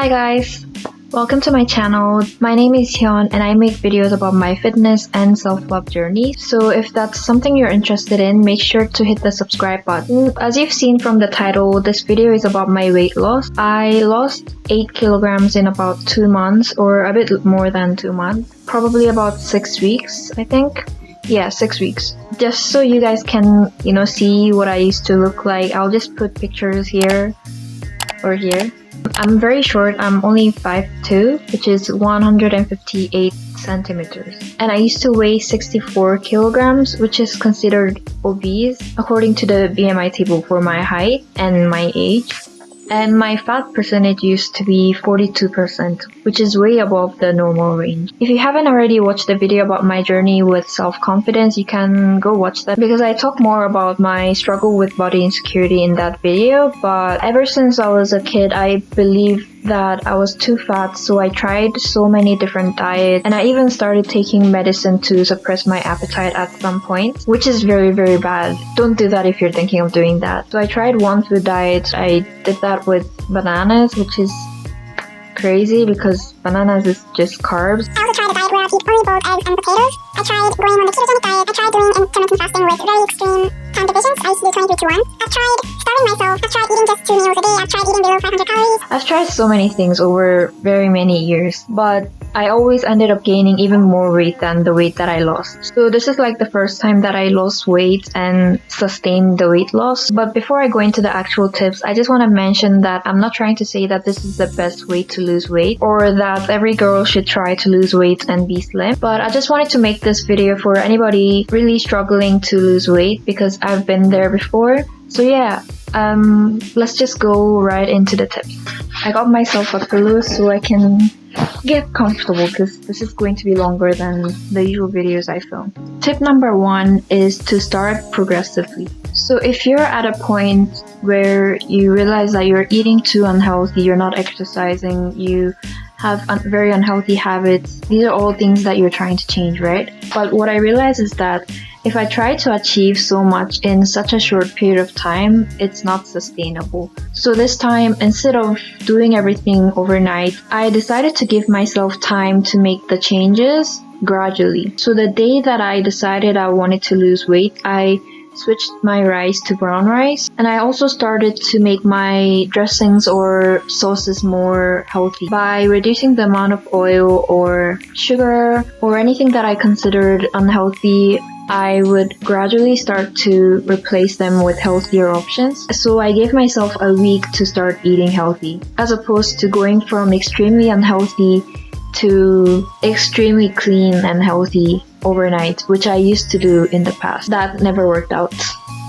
Hi guys! Welcome to my channel. My name is Hyun and I make videos about my fitness and self-love journey. So if that's something you're interested in, make sure to hit the subscribe button. As you've seen from the title, this video is about my weight loss. I lost 8 kilograms in about 2 months, or a bit more than 2 months. Probably about 6 weeks, I think. Yeah, 6 weeks. Just so you guys can, see what I used to look like, I'll just put pictures here or here. I'm very short. I'm only 5'2", which is 158 centimeters. And I used to weigh 64 kilograms, which is considered obese according to the BMI table for my height and my age. And my fat percentage used to be 42%, which is way above the normal range. If you haven't already watched the video about my journey with self-confidence, you can go watch that because I talk more about my struggle with body insecurity in that video. But ever since I was a kid, I believe that I was too fat, so I tried so many different diets, and I even started taking medicine to suppress my appetite at some point, which is very, very bad. Don't do that if you're thinking of doing that. So I tried one food diet. I did that with bananas, which is crazy because bananas is just carbs. I also tried a diet where I eat only boiled eggs and potatoes. I tried going on the ketogenic diet. I tried doing intermittent fasting with very extreme time divisions. I used to do 23 to 1. I've tried starving myself. I've tried eating just 2 meals a day. I've tried eating below 500 calories. I've tried so many things over very many years, but I always ended up gaining even more weight than the weight that I lost. So this is like the first time that I lost weight and sustained the weight loss. But before I go into the actual tips, I just want to mention that I'm not trying to say that this is the best way to lose weight or that every girl should try to lose weight and be slim. But I just wanted to make this video for anybody really struggling to lose weight because I've been there before. So yeah, let's just go right into the tips. I got myself a pillow so I can get comfortable because this is going to be longer than the usual videos I film. Tip number 1 is to start progressively. So if you're at a point where you realize that you're eating too unhealthy, you're not exercising, you have very unhealthy habits, these are all things that you're trying to change, right? But what I realize is that if I try to achieve so much in such a short period of time, it's not sustainable. So this time, instead of doing everything overnight, I decided to give myself time to make the changes gradually. So the day that I decided I wanted to lose weight, I switched my rice to brown rice, and I also started to make my dressings or sauces more healthy by reducing the amount of oil or sugar or anything that I considered unhealthy. I would gradually start to replace them with healthier options. So I gave myself a week to start eating healthy, as opposed to going from extremely unhealthy to extremely clean and healthy overnight, which I used to do in the past. That never worked out.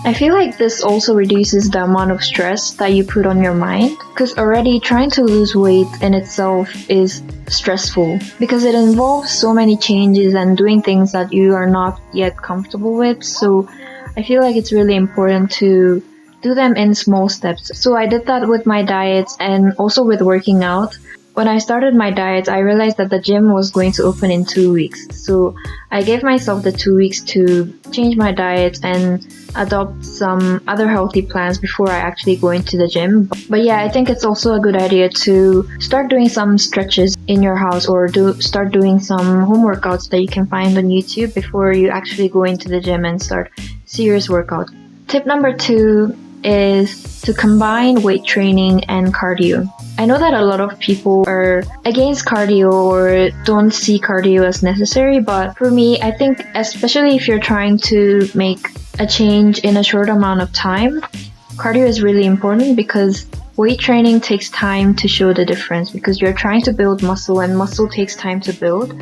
I feel like this also reduces the amount of stress that you put on your mind, because already trying to lose weight in itself is stressful because it involves so many changes and doing things that you are not yet comfortable with. So I feel like it's really important to do them in small steps. So I did that with my diets and also with working out. When I started my diet, I realized that the gym was going to open in 2 weeks. So I gave myself the 2 weeks to change my diet and adopt some other healthy plans before I actually go into the gym. But yeah, I think it's also a good idea to start doing some stretches in your house or start doing some home workouts that you can find on YouTube before you actually go into the gym and start serious workout. Tip number 2 is to combine weight training and cardio. I know that a lot of people are against cardio or don't see cardio as necessary, but for me, I think especially if you're trying to make a change in a short amount of time, cardio is really important because weight training takes time to show the difference because you're trying to build muscle and muscle takes time to build.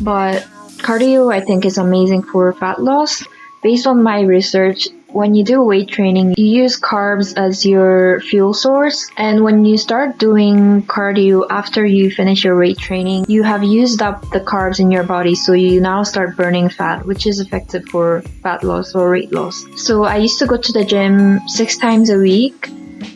But cardio, I think, is amazing for fat loss. Based on my research, when you do weight training, you use carbs as your fuel source. And when you start doing cardio after you finish your weight training, you have used up the carbs in your body. So you now start burning fat, which is effective for fat loss or weight loss. So I used to go to the gym 6 times a week,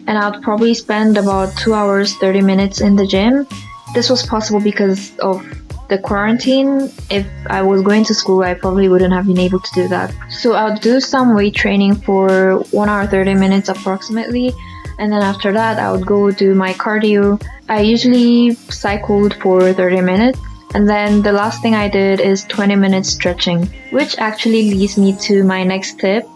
and I'd probably spend about 2 hours, 30 minutes in the gym. This was possible because of the quarantine. If I was going to school, I probably wouldn't have been able to do that. So I'll do some weight training for 1 hour 30 minutes approximately, And then after that, I would go do my cardio. I usually cycled for 30 minutes. And then the last thing I did is 20 minutes stretching, which actually leads me to my next tip.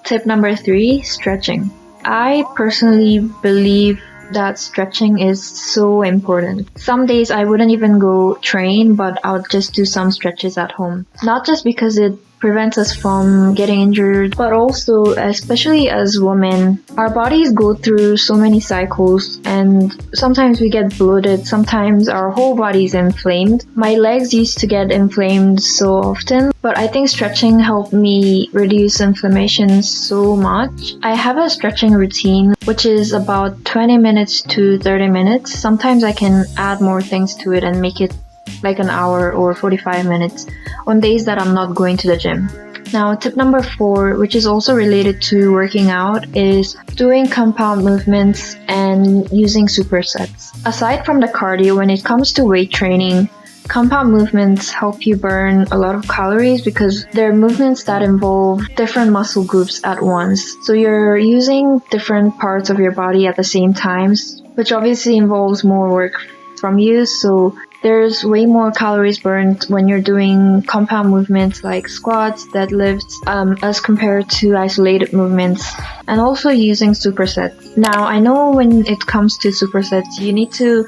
Tip number 3, stretching. I personally believe that stretching is so important. Some days I wouldn't even go train, but I'll just do some stretches at home. Not just because it prevents us from getting injured, but also, especially as women, our bodies go through so many cycles, and sometimes we get bloated, sometimes our whole body is inflamed. My legs used to get inflamed so often, but I think stretching helped me reduce inflammation so much. I have a stretching routine, which is about 20 minutes to 30 minutes. Sometimes I can add more things to it and make it like an hour or 45 minutes on days that I'm not going to the gym. Now, tip number 4, which is also related to working out, is doing compound movements and using supersets. Aside from the cardio, when it comes to weight training, compound movements help you burn a lot of calories because they're movements that involve different muscle groups at once. So you're using different parts of your body at the same time, which obviously involves more work from you. So there's way more calories burned when you're doing compound movements like squats, deadlifts, as compared to isolated movements, and also using supersets. Now, I know when it comes to supersets, you need to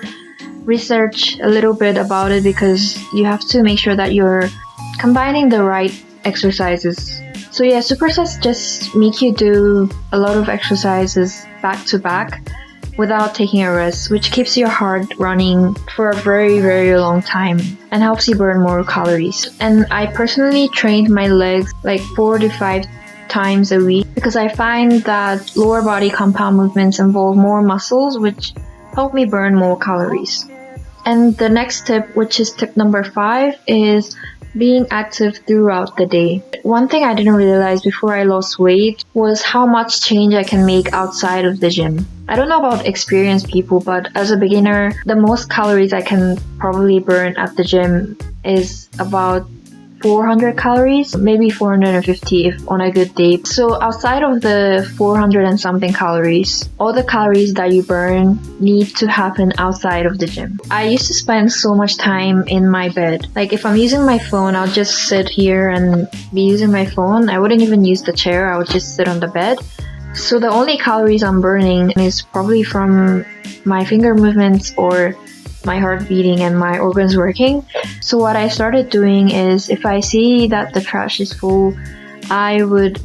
research a little bit about it because you have to make sure that you're combining the right exercises. So yeah, supersets just make you do a lot of exercises back to back without taking a rest, which keeps your heart running for a very, very long time and helps you burn more calories. And I personally trained my legs like 4 to 5 times a week because I find that lower body compound movements involve more muscles, which help me burn more calories. And the next tip, which is tip number 5, is being active throughout the day. One thing I didn't realize before I lost weight was how much change I can make outside of the gym. I don't know about experienced people, but as a beginner, the most calories I can probably burn at the gym is about 400 calories, maybe 450 if on a good day. So outside of the 400 and something calories, all the calories that you burn need to happen outside of the gym. I used to spend so much time in my bed. Like if I'm using my phone, I'll just sit here and be using my phone. I wouldn't even use the chair, I would just sit on the bed. So the only calories I'm burning is probably from my finger movements or my heart beating and my organs working. So what I started doing is if I see that the trash is full, I would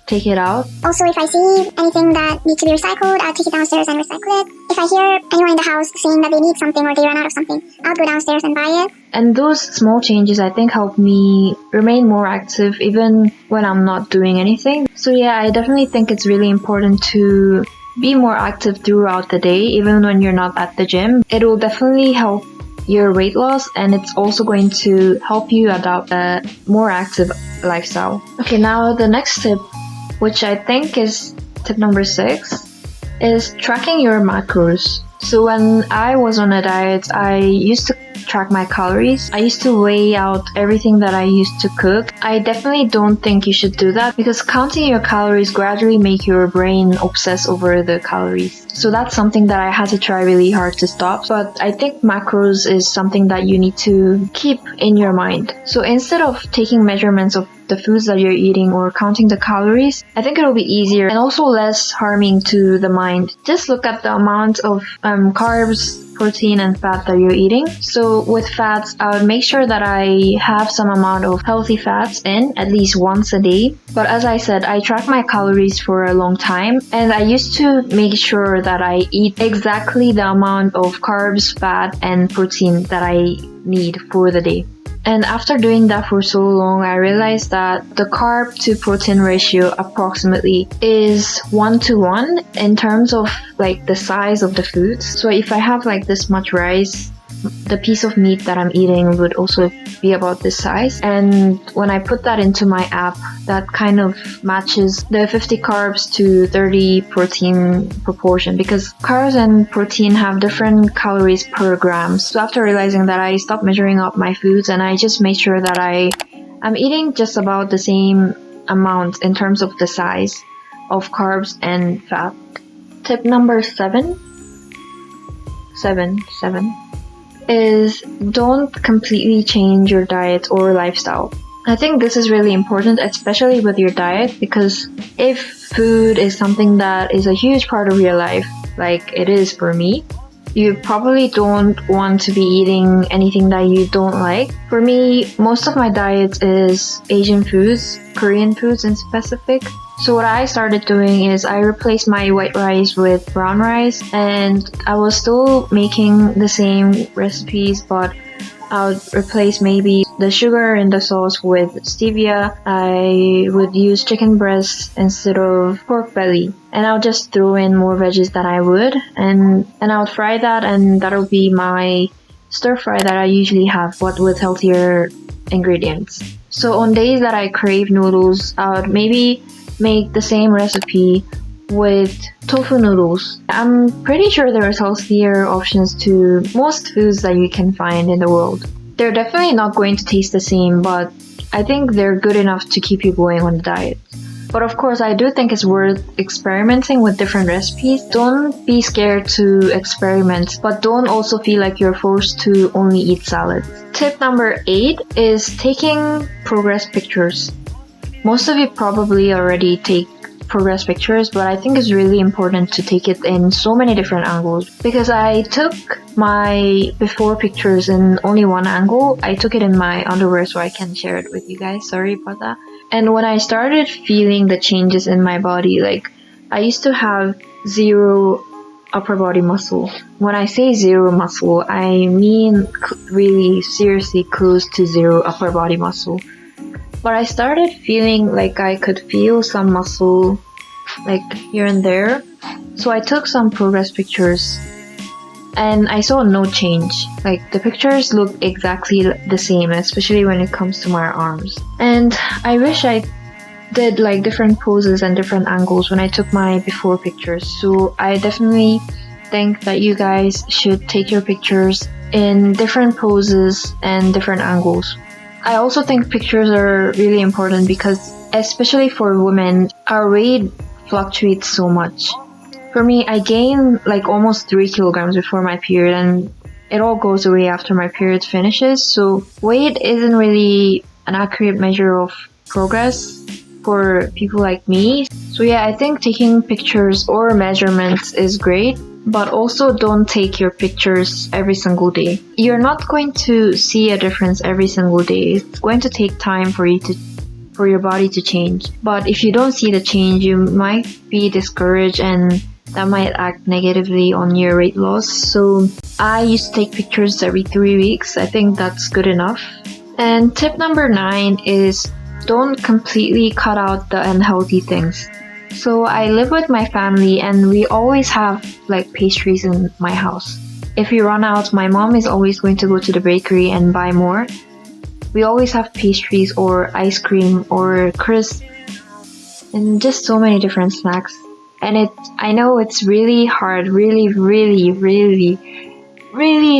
take it out. Also, if I see anything that needs to be recycled, I'll take it downstairs and recycle it. If I hear anyone in the house saying that they need something or they run out of something, I'll go downstairs and buy it. And those small changes I think help me remain more active even when I'm not doing anything. So yeah, I definitely think it's really important to be more active throughout the day, even when you're not at the gym. It will definitely help your weight loss, and it's also going to help you adopt a more active lifestyle. Okay, now the next tip, which I think is tip number 6, is tracking your macros. So when I was on a diet, I used to track my calories. I used to weigh out everything that I used to cook. I definitely don't think you should do that because counting your calories gradually make your brain obsess over the calories. So that's something that I had to try really hard to stop. But I think macros is something that you need to keep in your mind. So instead of taking measurements of the foods that you're eating or counting the calories, I think it'll be easier and also less harming to the mind. Just look at the amount of carbs, protein and fat that you're eating. So with fats, I would make sure that I have some amount of healthy fats in at least once a day. But as I said, I track my calories for a long time and I used to make sure that I eat exactly the amount of carbs, fat and protein that I need for the day. And after doing that for so long, I realized that the carb to protein ratio approximately is 1-to-1 in terms of like the size of the foods. So if I have like this much rice, the piece of meat that I'm eating would also be about this size. And when I put that into my app, that kind of matches the 50 carbs to 30 protein proportion because carbs and protein have different calories per gram. So after realizing that, I stopped measuring up my foods and I just made sure that I'm eating just about the same amount in terms of the size of carbs and fat. Tip number seven is don't completely change your diet or lifestyle. I think this is really important, especially with your diet, because if food is something that is a huge part of your life, like it is for me, you probably don't want to be eating anything that you don't like. For me, most of my diet is Asian foods, Korean foods in specific. So what I started doing is I replaced my white rice with brown rice, and I was still making the same recipes, but I would replace maybe the sugar in the sauce with stevia. I would use chicken breast instead of pork belly, and I'll just throw in more veggies than I would, and I would fry that, and that'll be my stir fry that I usually have, but with healthier ingredients. So on days that I crave noodles, I would maybe make the same recipe with tofu noodles. I'm pretty sure there's healthier options to most foods that you can find in the world. They're definitely not going to taste the same, but I think they're good enough to keep you going on the diet. But of course, I do think it's worth experimenting with different recipes. Don't be scared to experiment, but don't also feel like you're forced to only eat salads. Tip number 8 is taking progress pictures. Most of you probably already take progress pictures, but I think it's really important to take it in so many different angles, because I took my before pictures in only one angle. I took it in my underwear so I can share it with you guys. Sorry about that. And when I started feeling the changes in my body, like I used to have zero upper body muscle. When I say zero muscle, I mean really seriously close to zero upper body muscle. But I started feeling like I could feel some muscle like here and there. So I took some progress pictures and I saw no change. Like the pictures look exactly the same, especially when it comes to my arms. And I wish I did like different poses and different angles when I took my before pictures. So I definitely think that you guys should take your pictures in different poses and different angles. I also think pictures are really important because, especially for women, our weight fluctuates so much. For me, I gained like almost 3 kilograms before my period, and it all goes away after my period finishes. So weight isn't really an accurate measure of progress for people like me. So yeah, I think taking pictures or measurements is great, but also don't take your pictures every single day. You're not going to see a difference every single day. It's going to take time for your body to change. But if you don't see the change, you might be discouraged, and that might act negatively on your weight loss. So I used to take pictures every 3 weeks. I think that's good enough. And tip number 9 is don't completely cut out the unhealthy things. So I live with my family, and we always have like pastries in my house. If we run out, my mom is always going to go to the bakery and buy more. We always have pastries or ice cream or crisps and just so many different snacks. And I know it's really hard, really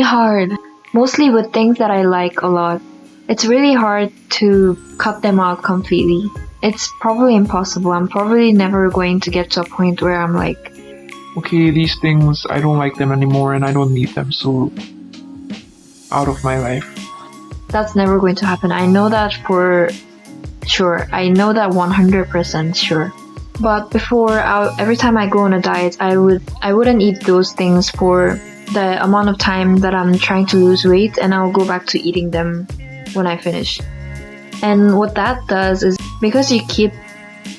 hard. Mostly with things that I like a lot. It's really hard to cut them out completely. It's probably impossible. I'm probably never going to get to a point where I'm like, okay, these things, I don't like them anymore and I don't need them, so out of my life. That's never going to happen. I know that for sure. I know that 100% sure. But before, every time I go on a diet, I wouldn't eat those things for the amount of time that I'm trying to lose weight, and I'll go back to eating them when I finish. And what that does is, because you keep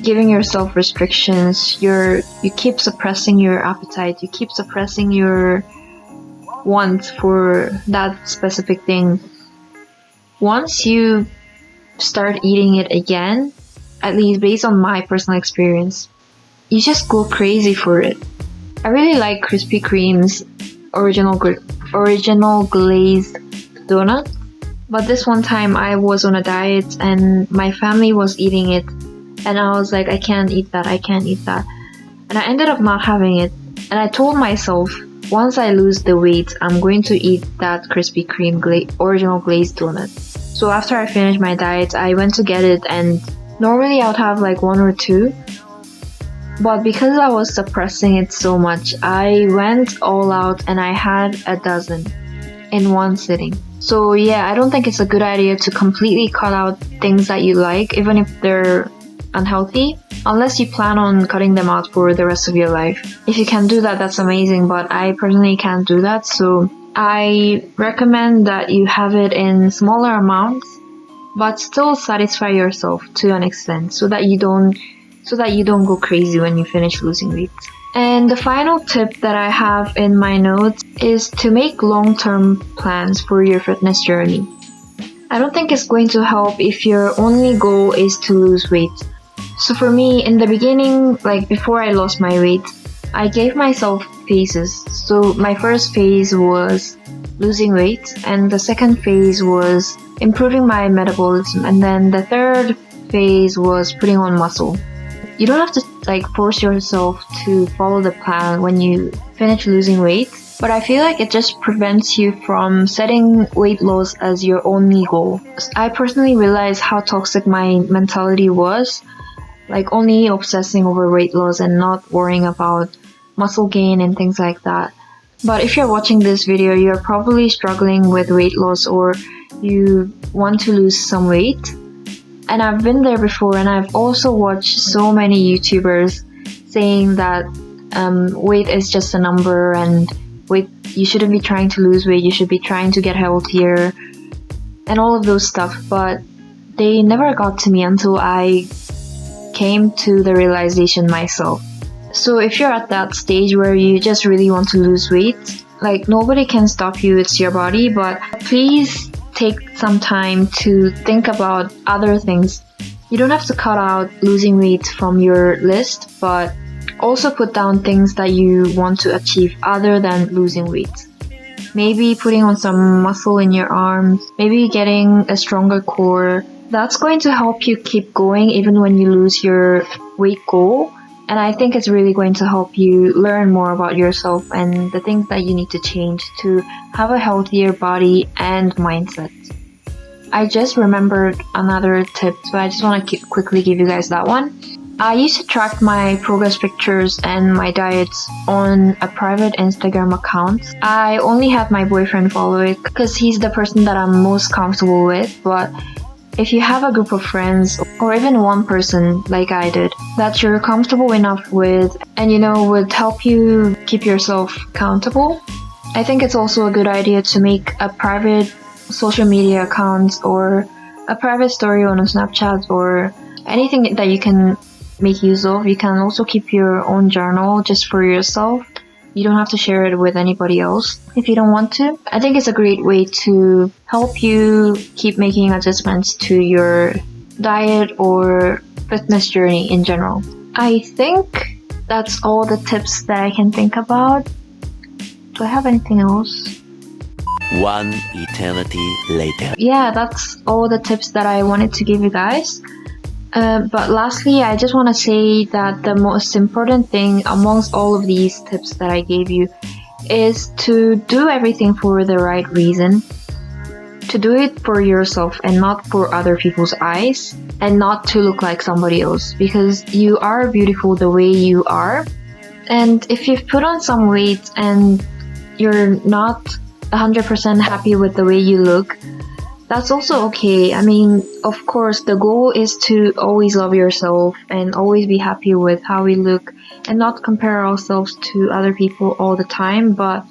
giving yourself restrictions, you keep suppressing your appetite, you keep suppressing your want for that specific thing. Once you start eating it again, at least based on my personal experience, you just go crazy for it. I really like Krispy Kreme's original glazed donut. But this one time I was on a diet and my family was eating it, and I was like, I can't eat that. And I ended up not having it. And I told myself, once I lose the weight, I'm going to eat that Krispy Kreme original glazed donut. So after I finished my diet, I went to get it, and normally I would have like 1 or 2. But because I was suppressing it so much, I went all out and I had a dozen in one sitting. So yeah, I don't think it's a good idea to completely cut out things that you like, even if they're unhealthy, unless you plan on cutting them out for the rest of your life. If you can do that, that's amazing, but I personally can't do that, so I recommend that you have it in smaller amounts, but still satisfy yourself to an extent, so that you don't go crazy when you finish losing weight. And the final tip that I have in my notes is to make long-term plans for your fitness journey. I don't think it's going to help if your only goal is to lose weight. So for me, in the beginning, like before I lost my weight, I gave myself phases. So my first phase was losing weight, and the second phase was improving my metabolism, and then the third phase was putting on muscle. You don't have to force yourself to follow the plan when you finish losing weight, but I feel like it just prevents you from setting weight loss as your only goal. I personally realized how toxic my mentality was, only obsessing over weight loss and not worrying about muscle gain and things like that. But if you're watching this video, you're probably struggling with weight loss or you want to lose some weight. And I've been there before, and I've also watched so many YouTubers saying that weight is just a number, and you shouldn't be trying to lose weight, you should be trying to get healthier, and all of those stuff. But they never got to me until I came to the realization myself. So if you're at that stage where you just really want to lose weight, nobody can stop you, it's your body, but please take some time to think about other things. You don't have to cut out losing weight from your list, but also put down things that you want to achieve other than losing weight. Maybe putting on some muscle in your arms, maybe getting a stronger core. That's going to help you keep going even when you lose your weight goal. And I think it's really going to help you learn more about yourself and the things that you need to change to have a healthier body and mindset. I just remembered another tip, so I just want to quickly give you guys that one. I used to track my progress pictures and my diets on a private Instagram account. I only had my boyfriend follow it because he's the person that I'm most comfortable with, but if you have a group of friends or even one person like I did that you're comfortable enough with and would help you keep yourself accountable, I think it's also a good idea to make a private social media account or a private story on a Snapchat or anything that you can make use of. You can also keep your own journal just for yourself. You don't have to share it with anybody else if you don't want to. I think it's a great way to help you keep making adjustments to your diet or fitness journey in general. I think that's all the tips that I can think about. Do I have anything else? One eternity later. Yeah, that's all the tips that I wanted to give you guys. But lastly, I just want to say that the most important thing amongst all of these tips that I gave you is to do everything for the right reason. To do it for yourself and not for other people's eyes, and not to look like somebody else, because you are beautiful the way you are. And if you've put on some weight and you're not 100% happy with the way you look, that's also okay. I mean, of course, the goal is to always love yourself and always be happy with how we look and not compare ourselves to other people all the time. But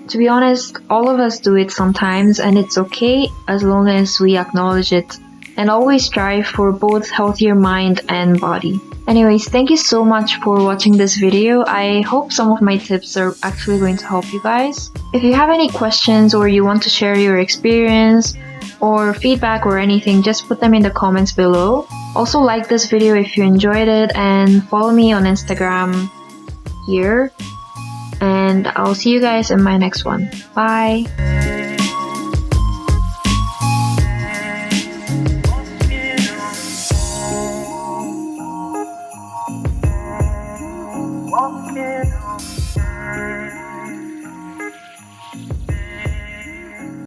to be honest, all of us do it sometimes, and it's okay as long as we acknowledge it and always strive for both healthier mind and body. Anyways, thank you so much for watching this video. I hope some of my tips are actually going to help you guys. If you have any questions or you want to share your experience or feedback or anything, just put them in the comments below. Also, like this video if you enjoyed it and follow me on Instagram here. And I'll see you guys in my next one. Bye!